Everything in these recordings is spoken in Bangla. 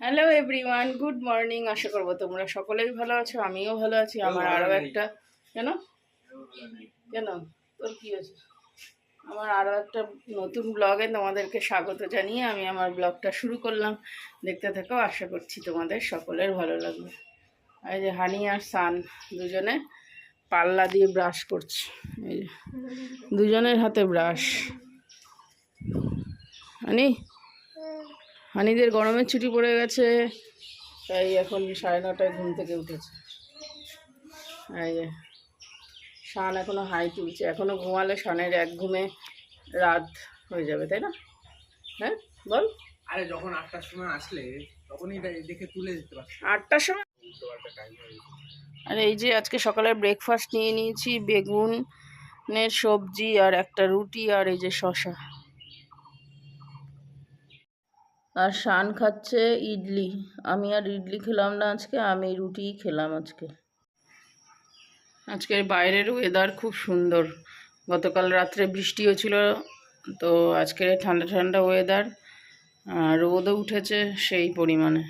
Hello everyone, good morning. আশা করবো তোমরা সকলেই ভালো আছো, আমিও ভালো আছি। আমার আরও একটা কেন কেন তোর কি হয়েছে? আমার আরও একটা নতুন ব্লগে তোমাদেরকে স্বাগত জানিয়ে আমি আমার ব্লগটা শুরু করলাম। দেখতে থাকো, আশা করছি তোমাদের সকলের ভালো লাগবে। এই যে হানি আর সান দুজনে পাল্লা দিয়ে ব্রাশ করছে। এই যে দুজনের হাতে ব্রাশ। হানি হানিদের গরমের ছুটি পড়ে গেছে, তাই এখন 9:30টায় ঘুম থেকে উঠেছে। এই যে শান এখনো হাই তুলছে, এখনো ঘুমালে শানের এক ঘুমে রাত হয়ে যাবে, তাই না? হ্যাঁ বল। আরে যখন 8টার সময় আসলে তখনই দেখে তুলে দিতে পারছি। 8টার সময়? আর এই যে আজকে সকালে ব্রেকফাস্ট নিয়ে নিয়েছি, বেগুনের সবজি আর একটা রুটি আর এই যে শশা। আর শান খাচ্ছে ইডলি। আমি আর ইডলি খেলাম না আজকে, আমি রুটিই খেলাম আজকে। আজকের বাইরের ওয়েদার খুব সুন্দর। গতকাল রাত্রে বৃষ্টি হয়েছিল, তো আজকের ঠান্ডা ঠান্ডা ওয়েদার। রোদও উঠেছে সেই পরিমাণে,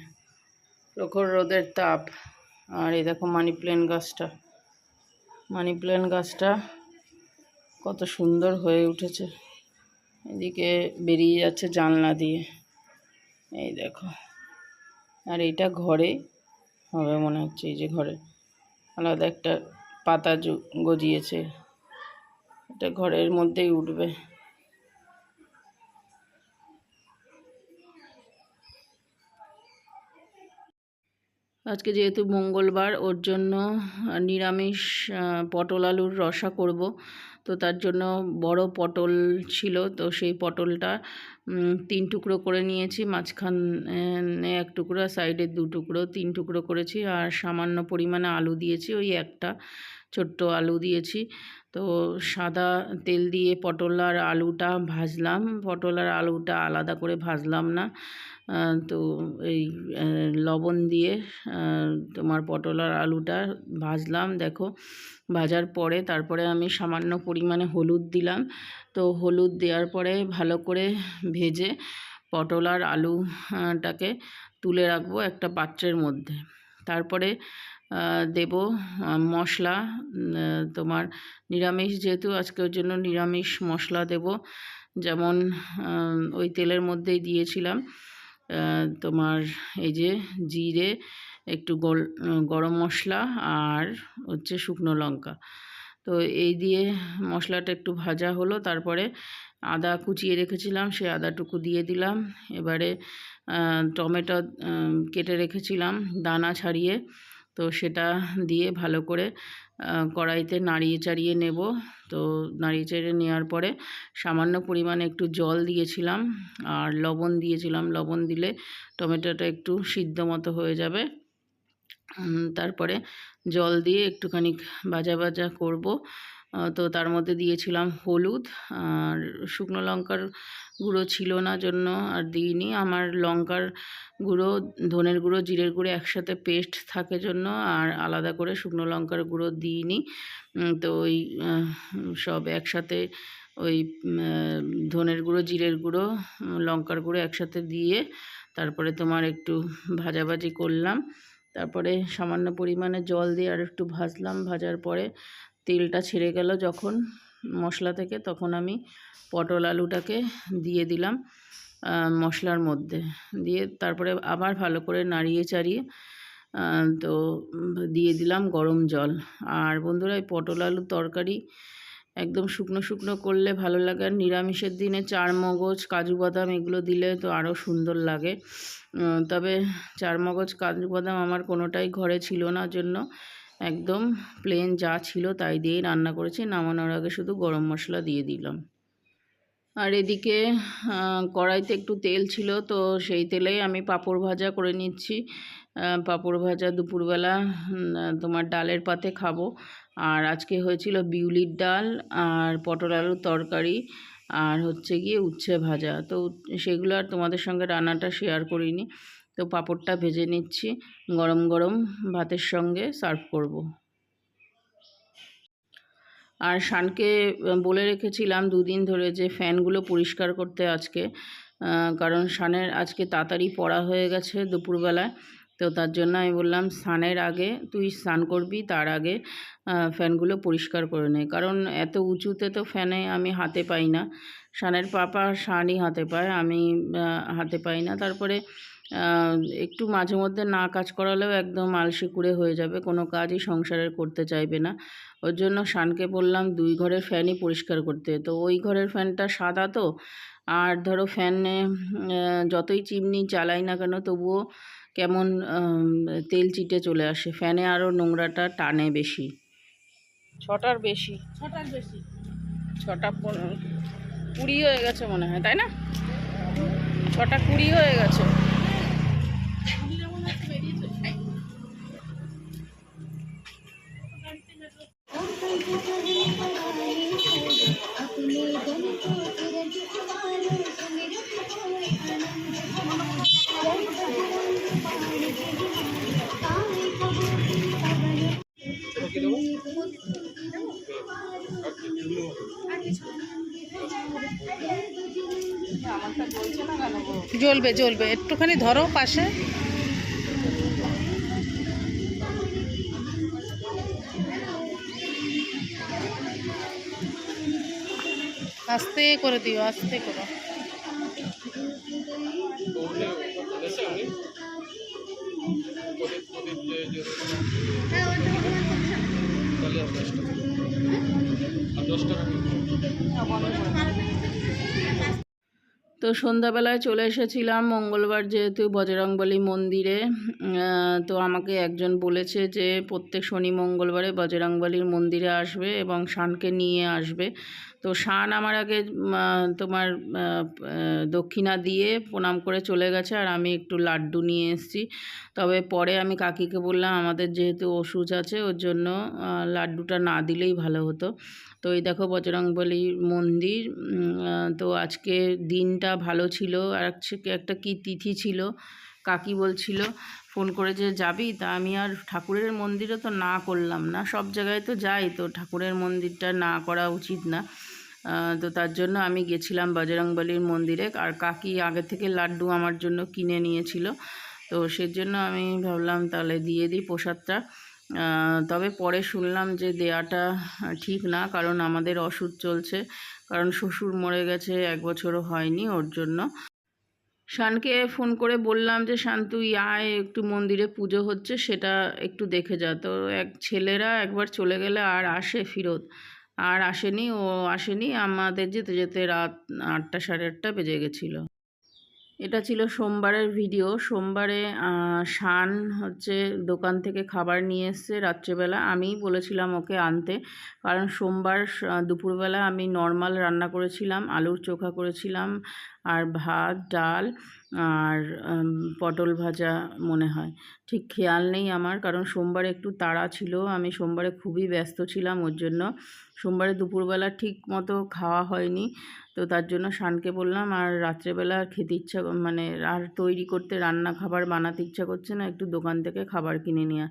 প্রখর রোদের তাপ। আর এই দেখো মানি প্ল্যান্ট গাছটা কত সুন্দর হয়ে উঠেছে। এদিকে বেরিয়ে যাচ্ছে জানলা দিয়ে, এই দেখো। আর এইটা ঘরে হবে মনে হচ্ছে, এই যে ঘরে আলাদা একটা পাতা গজিয়েছে, এটা ঘরের মধ্যেই উঠবে। আজকে যেহেতু মঙ্গলবার, ওর জন্য নিরামিষ পটল আলুর রসা করব। তো তার জন্য বড় পটল ছিল, তো সেই পটলটা 3 টুকরো করে নিয়েছি, মাঝখানে 1 টুকরো, সাইডে 2 টুকরো, 3 টুকরো করেছি। আর সামান্য পরিমাণে আলু দিয়েছি, ওই একটা ছোট্ট আলু দিয়েছি। তো সাদা তেল দিয়ে পটল আর আলুটা ভাজলাম, পটল আর আলুটা আলাদা করে ভাজলাম না। তো এই লবণ দিয়ে তোমার পটল আর আলুটা ভাজলাম। দেখো ভাজার পরে তারপরে আমি সামান্য পরিমাণে হলুদ দিলাম। তো হলুদ দেওয়ার পরে ভালো করে ভেজে পটল আর আলুটাকে তুলে রাখবো একটা পাত্রের মধ্যে। তারপরে দেব মশলা। তোমার নিরামিষ যেহেতু, আজকের জন্য নিরামিষ মশলা দেব। যেমন ওই তেলের মধ্যেই দিয়েছিলাম তোমার এই যে জিরে, একটু গরম মশলা আর হচ্ছে শুকনো লঙ্কা। তো এই দিয়ে মশলাটা একটু ভাজা হলো, তারপরে আদা কুচিয়ে রেখেছিলাম, সেই আদাটুকু দিয়ে দিলাম। এবারে টমেটো কেটে রেখেছিলাম দানা ছাড়িয়ে, তো সেটা দিয়ে ভালো করে কড়াইতে নাড়িয়ে চাড়িয়ে নেব। তো নাড়িয়ে চাড়িয়ে নেওয়ার পরে সামান্য পরিমাণে একটু জল দিয়েছিলাম আর লবণ দিয়েছিলাম। লবণ দিলে টমেটোটা একটু সিদ্ধ মতো হয়ে যাবে। তারপরে জল দিয়ে একটুখানি ভাজা ভাজা করব। তো তার মধ্যে দিয়েছিলাম হলুদ আর শুকনো লঙ্কার গুঁড়ো ছিল না জন্য আর দিইনি। আমার লঙ্কার গুঁড়ো, ধনের গুঁড়ো, জিরের গুঁড়ো একসাথে পেস্ট থাকে জন্য আর আলাদা করে শুকনো লঙ্কার গুঁড়ো দিইনি। তো ওই সব একসাথে ওই ধনের গুঁড়ো, জিরের গুঁড়ো, লঙ্কার গুঁড়ো একসাথে দিয়ে তারপরে তোমার একটু ভাজাভাজি করলাম। তারপরে সামান্য পরিমাণে জল দিয়ে আর একটু ভাজলাম। ভাজার পরে তেলটা ছেড়ে গেল যখন মশলা থেকে, তখন আমি পটল আলুটাকে দিয়ে দিলাম মশলার মধ্যে। দিয়ে তারপরে আবার ভালো করে নাড়িয়ে চাড়িয়ে তো দিয়ে দিলাম গরম জল। আর বন্ধুরা, এই পটল আলুর তরকারি একদম শুকনো শুকনো করলে ভালো লাগে। আর নিরামিষের দিনে চারমগজ, কাজু বাদাম এগুলো দিলে তো আরও সুন্দর লাগে। তবে চারমগজ, কাজু বাদাম আমার কোনোটাই ঘরে ছিল না জন্য একদম প্লেন যা ছিল তাই দিয়েই রান্না করেছি। নামানোর আগে শুধু গরম মশলা দিয়ে দিলাম। আর এদিকে কড়াইতে একটু তেল ছিল, তো সেই তেলেই আমি পাঁপড় ভাজা করে নিচ্ছি। পাঁপড় ভাজা দুপুরবেলা তোমার ডালের পাতে খাবো। আর আজকে হয়েছিল বিউলির ডাল আর পটল আলুর তরকারি আর হচ্ছে গিয়ে উচ্ছে ভাজা। তো সেগুলো আর তোমাদের সঙ্গে রান্নাটা শেয়ার করিনি। তো পাঁপড়টা ভেজে নিচ্ছি, গরম গরম ভাতের সঙ্গে সার্ভ করব। আর শানকে বলে রেখেছিলাম 2 দিন ধরে যে ফ্যানগুলো পরিষ্কার করতে আজকে। কারণ সানের আজকে তাড়াতাড়ি পড়া হয়ে গেছে দুপুরবেলায়। তো তার জন্য আমি বললাম স্নানের আগে তুই স্নান করবি, তার আগে ফ্যানগুলো পরিষ্কার করে নে, কারণ এত উঁচুতে তো ফ্যানে আমি হাতে পাই না। সানের পাপা সানই হাতে পায়, আমি হাতে পাই না। তারপরে একটু মাঝে মধ্যে না কাজ করালেও একদম আলসে কুড়ে হয়ে যাবে, কোনো কাজই সংসারের করতে চাইবে না। ওর জন্য শানকে বললাম 2 ঘরের ফ্যানই পরিষ্কার করতে। তো ওই ঘরের ফ্যানটা সাদা তো, আর ধরো ফ্যানে যতই চিমনি চালাই না কেন তবুও কেমন তেল চিটে চলে আসে, ফ্যানে আরও নোংরাটা টানে বেশি। 6টার বেশি, 6টা 20 হয়ে গেছে মনে হয়, তাই না? 6টা 20 হয়ে গেছে। জ্বলবে জ্বলবে, একটুখানি ধরো পাশে। আস্তে করে দিও, আস্তে করো। তো সন্ধ্যাবেলায় চলে এসেছিলাম মঙ্গলবার যেহেতু বজরংবলী মন্দিরে। তো আমাকে একজন বলেছে যে প্রত্যেক শনি মঙ্গলবারে বজরংবলীর মন্দিরে আসবে এবং শানকে নিয়ে আসবে। তো শান আমার আগে তোমার দক্ষিণা দিয়ে প্রণাম করে চলে গেছে, আর আমি একটু লাড্ডু নিয়ে এসেছি। তবে পরে আমি কাকিকে বললাম আমাদের যেহেতু ওষুধ আছে ওর জন্য লাড্ডুটা না দিলেই ভালো হতো। তো এই দেখো বজরংবলীর মন্দির। তো আজকে দিনটা ভালো ছিল, আর একটা কি তিথি ছিল, কাকি বলছিল ফোন করে যে যাবি, তা আমি আর ঠাকুরের মন্দিরে তো না করলাম না, সব জায়গায় তো যাই, তো ঠাকুরের মন্দিরটা না করা উচিত না। তো তার জন্য আমি গেছিলাম বজরংবলীর মন্দিরে, আর কাকি আগে থেকে লাড্ডু আমার জন্য কিনে নিয়েছিল। তো সেজন্য আমি ভাবলাম তাহলে দিয়ে দিই প্রসাদটা। তবে পরে শুনলাম যে দেয়াটা ঠিক না, কারণ আমাদের ওষুধ চলছে, কারণ শ্বশুর মরে গেছে 1 বছরও হয়নি। ওর জন্য শানকে ফোন করে বললাম যে শান তুই আয়, একটু মন্দিরে পুজো হচ্ছে সেটা একটু দেখে যা। তো ছেলেরা একবার চলে গেলে আর আসে ফিরত, আর আসেনি, ও আসেনি। আমাদের যেতে যেতে রাত 8টা 8:30 বেজে গেছিলো। এটা ছিল সোমবারের ভিডিও। সোমবারে শান হচ্ছে দোকান থেকে খাবার নিয়ে এসছে রাত্রেবেলা, আমিই বলেছিলাম ওকে আনতে, কারণ সোমবার দুপুরবেলা আমি নর্মাল রান্না করেছিলাম, আলুর চোখা করেছিলাম, আর ভাত ডাল আর পটল ভাজা মনে হয়, ঠিক খেয়াল নেই আমার, কারণ সোমবারে একটু তাড়া ছিল, আমি সোমবারে খুবই ব্যস্ত ছিলাম, ওর জন্য সোমবারে দুপুরবেলা ঠিক মতো খাওয়া হয়নি। তো তার জন্য শানকে বললাম আর রাত্রেবেলা খেতে ইচ্ছা মানে আর তৈরি করতে রান্না খাবার বানাতে ইচ্ছা করছে না, একটু দোকান থেকে খাবার কিনে নিয়ে।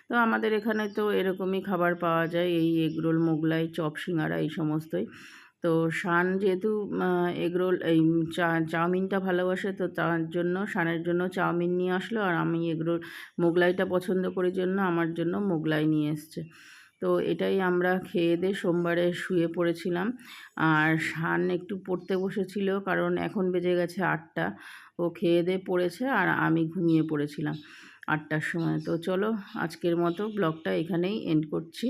তো আমাদের এখানে তো এরকমই খাবার পাওয়া যায়, এই এগরোল মোগলাই চপ সিঙ্গারা এই সমস্তই। তো শান যেহেতু এগরোল এই চাউমিনটা ভালোবাসে, তো তার জন্য শানের জন্য চাউমিন নিয়ে আসলো, আর আমি এগরোল মোগলাইটা পছন্দ করি জন্য আমার জন্য মোগলাই নিয়ে এসছে। তো এটাই আমরা খেয়ে দিয়ে সোমবারে শুয়ে পড়েছিলাম। আর শান একটু পড়তে বসেছিল, কারণ এখন বেজে গেছে 8টা, ও খেয়ে দিয়ে পড়েছে আর আমি ঘুমিয়ে পড়েছিলাম 8টার সময়। তো চলো আজকের মতো ব্লগটা এখানেই এন্ড করছি।